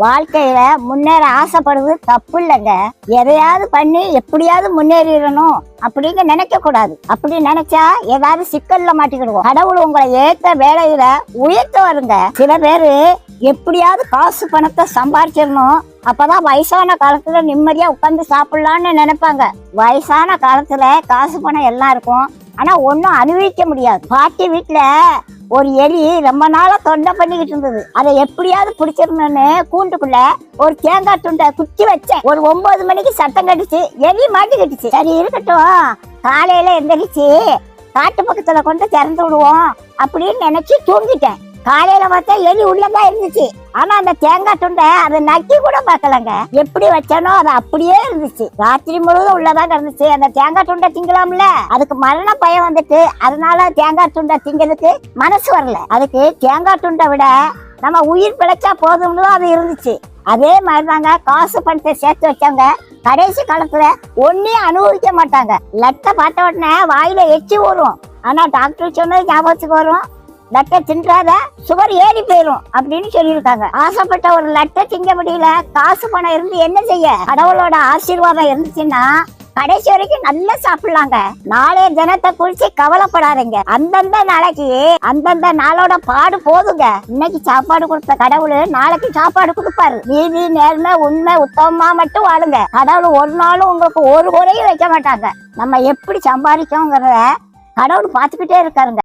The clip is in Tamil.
வாழ்க்கையில முன்னேற ஆசைப்படுறது தப்பு இல்லைங்க. எதையாவது பண்ணி எப்படியாவது முன்னேறிடணும் அப்படிங்க நினைக்க கூடாது. அப்படி நினைச்சா ஏதாவது சிக்கல்ல மாட்டிக்கிடுவோம். கடவுள் உங்களை ஏத்த வேலையில உயர்த்த வருங்க. சில பேரு எப்படியாவது காசு பணத்தை சம்பாதிச்சிடணும், அப்பதான் வயசான காலத்துல நிம்மதியா உட்கார்ந்து சாப்பிடலான்னு நினைப்பாங்க. வயசான காலத்துல காசு பணம் எல்லாம் இருக்கும், ஆனா ஒன்னும் அனுபவிக்க முடியாது. பாட்டி வீட்டுல ஒரு எலி ரொம்ப நாளா தொண்டை பண்ணிக்கிட்டு இருந்தது. அதை எப்படியாவது பிடிச்சிடணும்னு கூண்டுக்குள்ள ஒரு தேங்காய் துண்டை குத்தி வச்சேன். ஒரு 9 மணிக்கு சத்தம் கட்டுச்சு, எலி மாட்டிக்கிட்டுச்சு. சரி இருக்கட்டும், காலையில எந்திரிச்சு காட்டு பக்கத்துல கொண்டு திறந்து விடுவோம் அப்படின்னு நினைச்சு தூங்கிட்டேன். காலையில பார்த்தா எலி உள்ளதான் இருந்துச்சு. ஆனா அந்த தேங்காய் துண்டை அதை நக்கி கூட பார்க்கலங்க. எப்படி வச்சானோ அது அப்படியே இருந்துச்சு. ராத்திரி முழுவதும் உள்ளதான் இருந்துச்சு. அந்த தேங்காய் துண்டை திங்கலாம்ல, அதுக்கு மரண பயம் வந்துட்டு அதனால தேங்காய் துண்டை திங்கிறதுக்கு மனசு வரல. அதுக்கு தேங்காய் துண்டை விட நம்ம உயிர் பிழைச்சா போதும்னு அது இருந்துச்சு. அதே மாதிரிதாங்க காசு பணத்தை சேர்த்து வச்சாங்க. கடைசி காலத்துல ஒன்னையும் அனுபவிக்க மாட்டாங்க. லட்டை பார்த்த உடனே வாயில எச்சி வரும், ஆனா டாக்டர் சொன்னது ஞாபகத்துக்கு வரும், லட்டை தின்றாத சுகர் ஏறி போயிரும் அப்படின்னு சொல்லியிருக்காங்க. ஆசைப்பட்ட ஒரு லட்டை திங்க முடியல, காசு பணம் இருந்து என்ன செய்ய? கடவுளோட ஆசீர்வாதம் இருந்துச்சுன்னா கடைசி வரைக்கும் நல்லா சாப்பிடலாங்க. நாளைய தினத்தை குறிச்சு கவலைப்படாதீங்க. அந்தந்த நாளைக்கு அந்தந்த நாளோட பாடு போதுங்க. இன்னைக்கு சாப்பாடு கொடுத்த கடவுள் நாளைக்கு சாப்பாடு கொடுப்பாரு. நீதி நேர்மை உண்மை உத்தமமா மட்டும் வாழுங்க. கடவுள் ஒரு நாளும் உங்களுக்கு ஒரு குறையும் வைக்க மாட்டாங்க. நம்ம எப்படி சம்பாதிக்கோங்கிறத கடவுள் பார்த்துக்கிட்டே இருக்காருங்க.